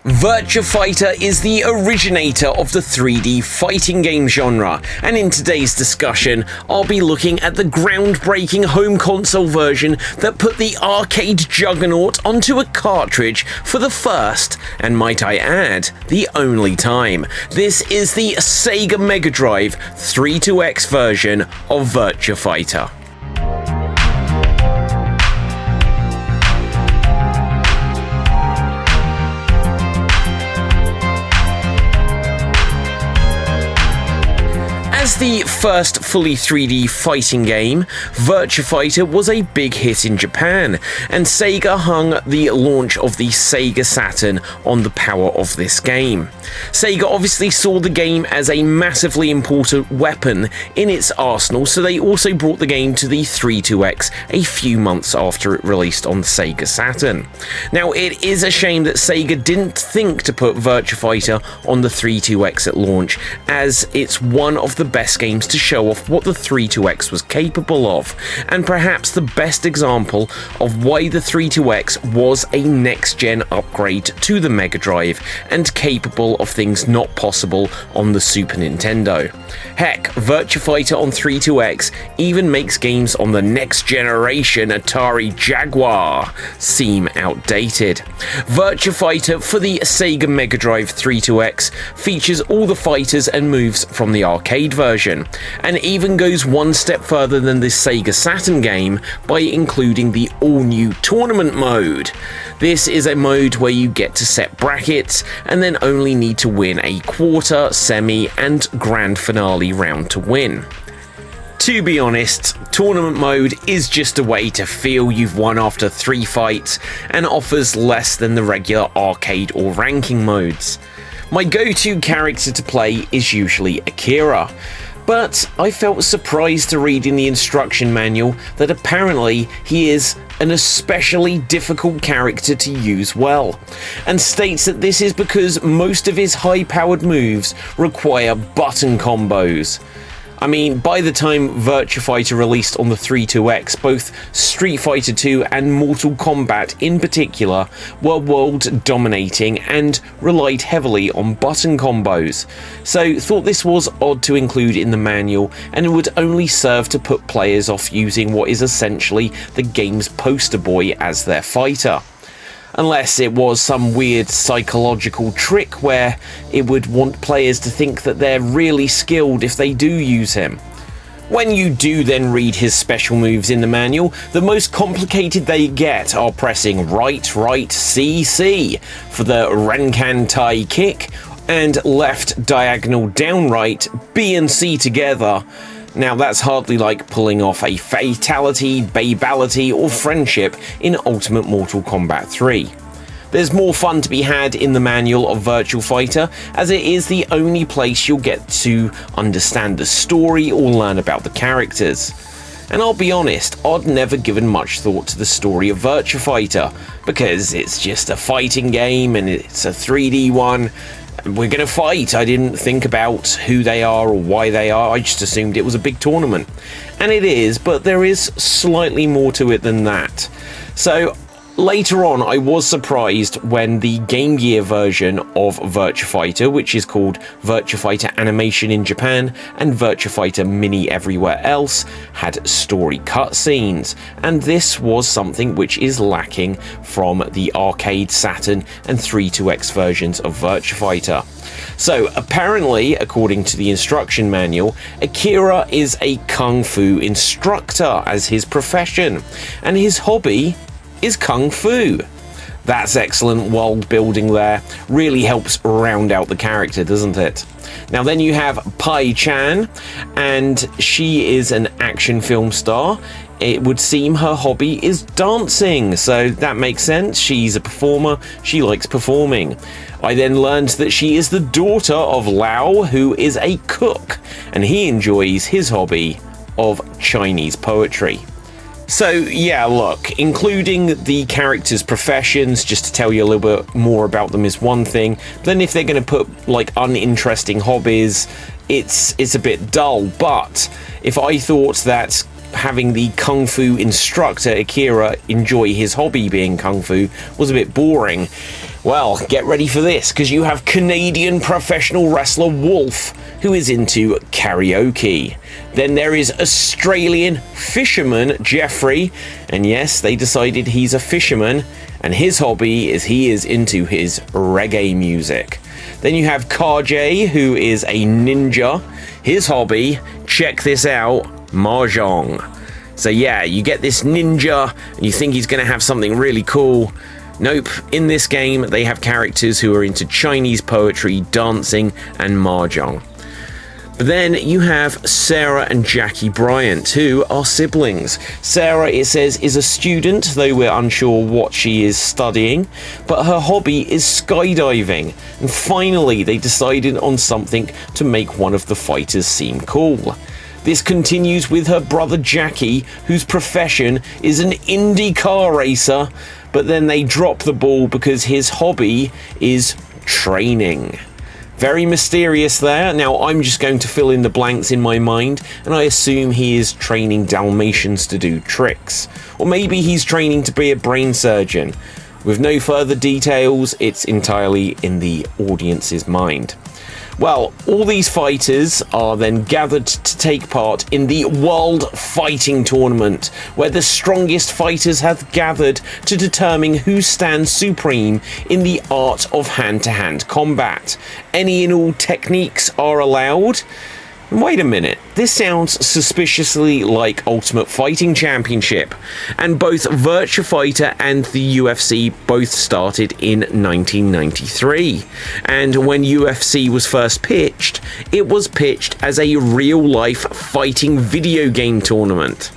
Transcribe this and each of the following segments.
Virtua Fighter is the originator of the 3D fighting game genre, and in today's discussion, I'll be looking at the groundbreaking home console version that put the arcade juggernaut onto a cartridge for the first, and might I add, the only time. This is the Sega Mega Drive 32X version of Virtua Fighter. As the first fully 3D fighting game, Virtua Fighter was a big hit in Japan, and Sega hung the launch of the Sega Saturn on the power of this game. Sega obviously saw the game as a massively important weapon in its arsenal, so they also brought the game to the 32X a few months after it released on the Sega Saturn. Now, it is a shame that Sega didn't think to put Virtua Fighter on the 32X at launch, as it's one of the best games to show off what the 32X was capable of, and perhaps the best example of why the 32X was a next-gen upgrade to the Mega Drive and capable of things not possible on the Super Nintendo. Heck, Virtua Fighter on 32X even makes games on the next generation Atari Jaguar seem outdated. Virtua Fighter for the Sega Mega Drive 32X features all the fighters and moves from the arcade version, and even goes one step further than the Sega Saturn game by including the all-new tournament mode. This is a mode where you get to set brackets and then only need to win a quarter, semi, and grand finale round to win. To be honest, tournament mode is just a way to feel you've won after 3 fights and offers less than the regular arcade or ranking modes. My go-to character to play is usually Akira, but I felt surprised to read in the instruction manual that apparently he is an especially difficult character to use well, and states that this is because most of his high-powered moves require button combos. I mean, by the time Virtua Fighter released on the 32X, both Street Fighter 2 and Mortal Kombat in particular were world dominating and relied heavily on button combos. So thought this was odd to include in the manual, and it would only serve to put players off using what is essentially the game's poster boy as their fighter. Unless it was some weird psychological trick where it would want players to think that they're really skilled if they do use him. When you do then read his special moves in the manual, the most complicated they get are pressing right, C, C for the Renkan Tai kick, and left diagonal down right, B and C together. Now that's hardly like pulling off a fatality, babality, or friendship in Ultimate Mortal Kombat 3. There's more fun to be had in the manual of Virtua Fighter, as it is the only place you'll get to understand the story or learn about the characters. And I'll be honest, I'd never given much thought to the story of Virtua Fighter, because it's just a fighting game and it's a 3D one. We're gonna fight. I didn't think about who they are or why they are. I just assumed it was a big tournament. And it is, but there is slightly more to it than that. So later on, I was surprised when the Game Gear version of Virtua Fighter, which is called Virtua Fighter Animation in Japan and Virtua Fighter Mini everywhere else, had story cutscenes, and this was something which is lacking from the arcade, Saturn and 32X versions of Virtua Fighter. So apparently, according to the instruction manual, Akira is a kung fu instructor as his profession, and his hobby is kung fu. That's excellent world building there. Really helps round out the character, doesn't it? Now then you have Pai Chan, and she is an action film star. It would seem her hobby is dancing, so that makes sense. She's a performer, she likes performing. I then learned that she is the daughter of Lao, who is a cook, and he enjoys his hobby of Chinese poetry. So yeah, look, including the characters' professions, just to tell you a little bit more about them, is one thing. Then if they're going to put like uninteresting hobbies, it's a bit dull. But if I thought that having the kung fu instructor Akira enjoy his hobby being kung fu was a bit boring, Well, get ready for this, because you have Canadian professional wrestler Wolf, who is into karaoke. Then there is Australian fisherman Jeffrey, and yes, they decided he's a fisherman, and his hobby is he is into his reggae music. Then you have Karjay, who is a ninja. His hobby, check this out, mahjong. So yeah, you get this ninja, and you think he's going to have something really cool. Nope, in this game they have characters who are into Chinese poetry, dancing, and mahjong. But then you have Sarah and Jacky Bryant, who are siblings. Sarah, it says, is a student, though we're unsure what she is studying, but her hobby is skydiving. And finally, they decided on something to make one of the fighters seem cool. This continues with her brother Jacky, whose profession is an Indy car racer, but then they drop the ball because his hobby is training. Very mysterious there. Now I'm just going to fill in the blanks in my mind, and I assume he is training Dalmatians to do tricks. Or maybe he's training to be a brain surgeon. With no further details, it's entirely in the audience's mind. Well, all these fighters are then gathered to take part in the World Fighting Tournament, where the strongest fighters have gathered to determine who stands supreme in the art of hand-to-hand combat. Any and all techniques are allowed. Wait a minute, this sounds suspiciously like Ultimate Fighting Championship, and both Virtua Fighter and the UFC both started in 1993, and when UFC was first pitched, it was pitched as a real-life fighting video game tournament.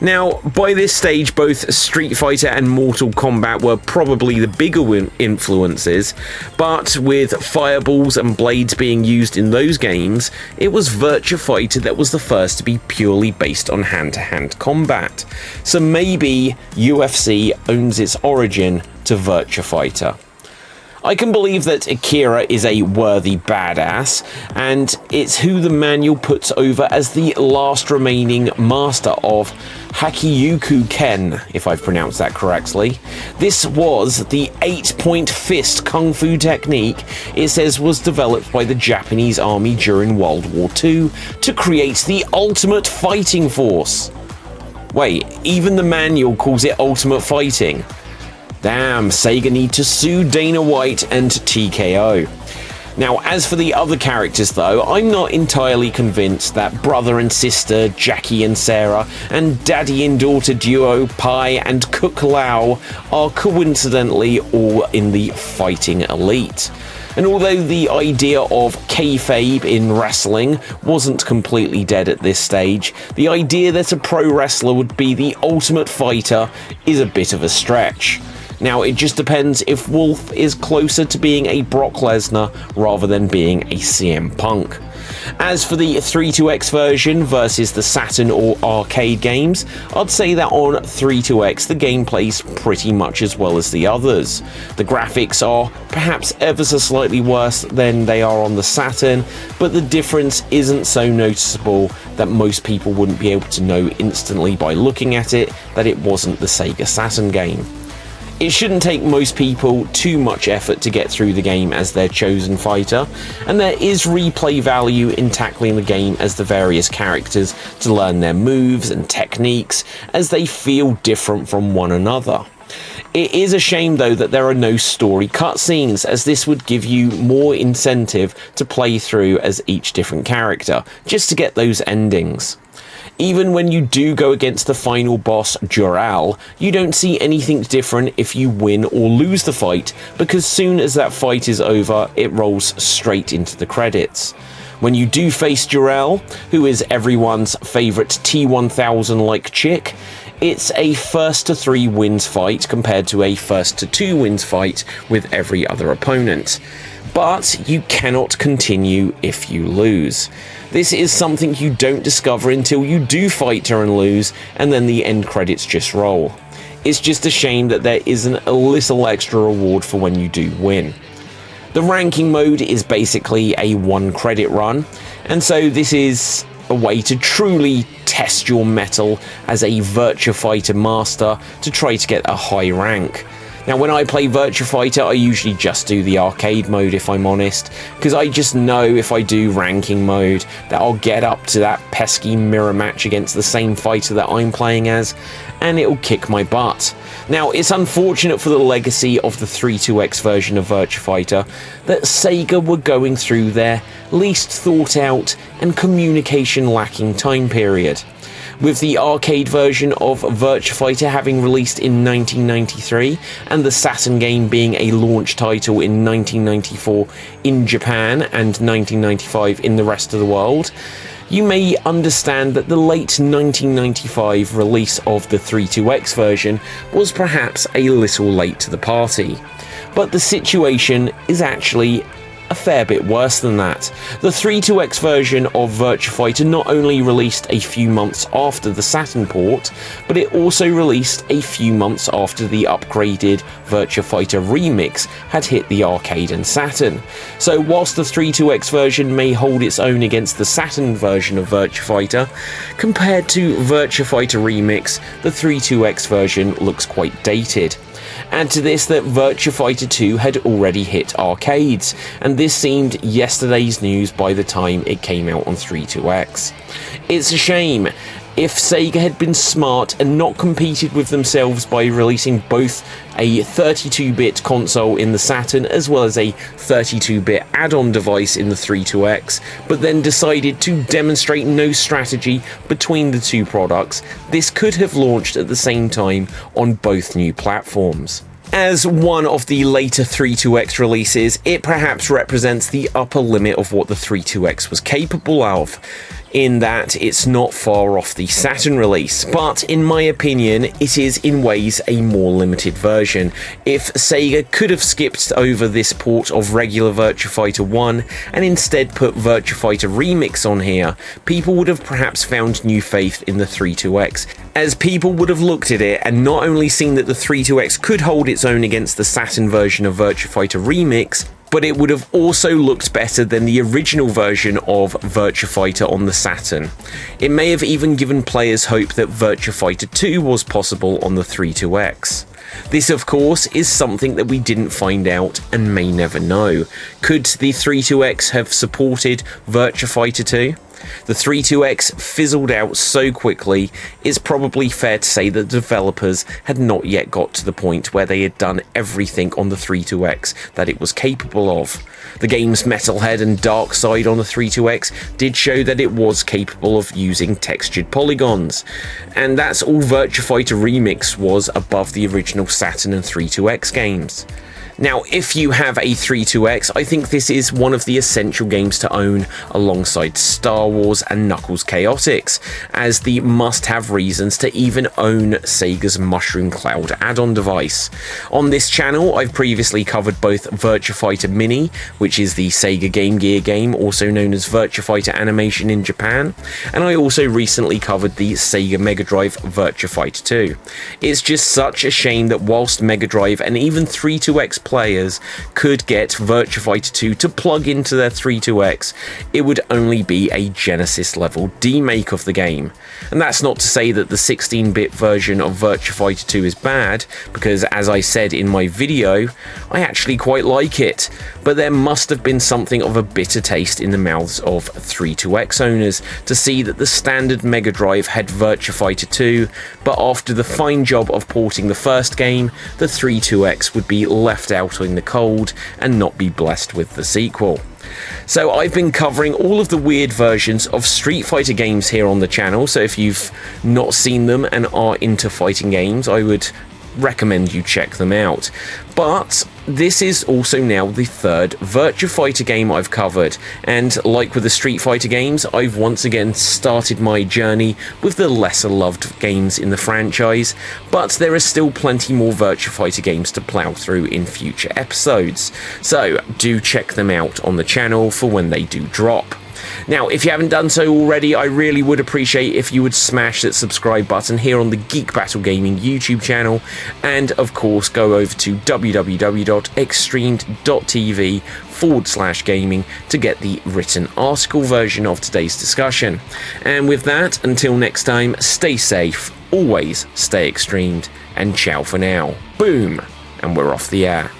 Now, by this stage, both Street Fighter and Mortal Kombat were probably the bigger influences, but with fireballs and blades being used in those games, it was Virtua Fighter that was the first to be purely based on hand-to-hand combat. So maybe UFC owns its origin to Virtua Fighter. I can believe that Akira is a worthy badass, and it's who the manual puts over as the last remaining master of Hakyuku Ken, if I've pronounced that correctly. This was the 8-point fist kung fu technique it says was developed by the Japanese army during World War II to create the ultimate fighting force. Wait, even the manual calls it Ultimate Fighting. Damn, Sega need to sue Dana White and TKO. Now, as for the other characters though, I'm not entirely convinced that brother and sister Jacky and Sarah and daddy and daughter duo Pai and Cook Lao are coincidentally all in the fighting elite. And although the idea of kayfabe in wrestling wasn't completely dead at this stage, the idea that a pro wrestler would be the ultimate fighter is a bit of a stretch. Now, it just depends if Wolf is closer to being a Brock Lesnar rather than being a CM Punk. As for the 32X version versus the Saturn or arcade games, I'd say that on 32X the game plays pretty much as well as the others. The graphics are perhaps ever so slightly worse than they are on the Saturn, but the difference isn't so noticeable that most people wouldn't be able to know instantly by looking at it that it wasn't the Sega Saturn game. It shouldn't take most people too much effort to get through the game as their chosen fighter, and there is replay value in tackling the game as the various characters to learn their moves and techniques as they feel different from one another. It is a shame though that there are no story cutscenes, as this would give you more incentive to play through as each different character, just to get those endings. Even when you do go against the final boss, Dural, you don't see anything different if you win or lose the fight, because soon as that fight is over, it rolls straight into the credits. When you do face Dural, who is everyone's favourite T-1000-like chick, it's a first to 3 wins fight compared to a first to 2 wins fight with every other opponent. But you cannot continue if you lose. This is something you don't discover until you do fight her and lose, and then the end credits just roll. It's just a shame that there isn't a little extra reward for when you do win. The ranking mode is basically a 1 credit run, and so this is a way to truly test your mettle as a Virtua Fighter master to try to get a high rank. Now, when I play Virtua Fighter, I usually just do the arcade mode, if I'm honest, because I just know if I do ranking mode that I'll get up to that pesky mirror match against the same fighter that I'm playing as, and it'll kick my butt. Now, it's unfortunate for the legacy of the 32X version of Virtua Fighter that Sega were going through their least thought out and communication lacking time period. With the arcade version of Virtua Fighter having released in 1993 and the Saturn game being a launch title in 1994 in Japan and 1995 in the rest of the world, you may understand that the late 1995 release of the 32X version was perhaps a little late to the party. But the situation is actually a fair bit worse than that. The 32X version of Virtua Fighter not only released a few months after the Saturn port, but it also released a few months after the upgraded Virtua Fighter Remix had hit the arcade and Saturn. So whilst the 32X version may hold its own against the Saturn version of Virtua Fighter, compared to Virtua Fighter Remix, the 32X version looks quite dated. Add to this that Virtua Fighter 2 had already hit arcades, and this seemed yesterday's news by the time it came out on 32X. It's a shame. If Sega had been smart and not competed with themselves by releasing both a 32-bit console in the Saturn as well as a 32-bit add-on device in the 32X, but then decided to demonstrate no strategy between the two products, this could have launched at the same time on both new platforms. As one of the later 32X releases, it perhaps represents the upper limit of what the 32X was capable of, in that it's not far off the Saturn release, but in my opinion it is in ways a more limited version. If Sega could have skipped over this port of regular Virtua Fighter 1 and instead put Virtua Fighter Remix on here, people would have perhaps found new faith in the 32X, as people would have looked at it and not only seen that the 32X could hold its own against the Saturn version of Virtua Fighter Remix, but it would have also looked better than the original version of Virtua Fighter on the Saturn. It may have even given players hope that Virtua Fighter 2 was possible on the 32X. This, of course, is something that we didn't find out and may never know. Could the 32X have supported Virtua Fighter 2? The 32X fizzled out so quickly, it's probably fair to say that the developers had not yet got to the point where they had done everything on the 32X that it was capable of. The game's metalhead and dark side on the 32X did show that it was capable of using textured polygons, and that's all Virtua Fighter Remix was above the original Saturn and 32X games. Now, if you have a 32X, I think this is one of the essential games to own alongside Star Wars and Knuckles Chaotix, as the must-have reasons to even own Sega's Mushroom Cloud add-on device. On this channel, I've previously covered both Virtua Fighter Mini, which is the Sega Game Gear game, also known as Virtua Fighter Animation in Japan, and I also recently covered the Sega Mega Drive Virtua Fighter 2. It's just such a shame that whilst Mega Drive and even 32X players could get Virtua Fighter 2 to plug into their 32X, it would only be a Genesis level demake of the game. And that's not to say that the 16-bit version of Virtua Fighter 2 is bad, because as I said in my video, I actually quite like it, but there must have been something of a bitter taste in the mouths of 32X owners to see that the standard Mega Drive had Virtua Fighter 2, but after the fine job of porting the first game, the 32X would be left out in the cold and not be blessed with the sequel. So I've been covering all of the weird versions of Street Fighter games here on the channel, so if you've not seen them and are into fighting games, I would recommend you check them out. But this is also now the third Virtua Fighter game I've covered, and like with the Street Fighter games, I've once again started my journey with the lesser loved games in the franchise, but there is still plenty more Virtua Fighter games to plough through in future episodes, so do check them out on the channel for when they do drop. Now, if you haven't done so already, I really would appreciate if you would smash that subscribe button here on the Geek Battle Gaming YouTube channel, and of course go over to www.xstreamed.tv/gaming to get the written article version of today's discussion. And with that, until next time, stay safe, always stay extremed, and ciao for now. Boom, and we're off the air.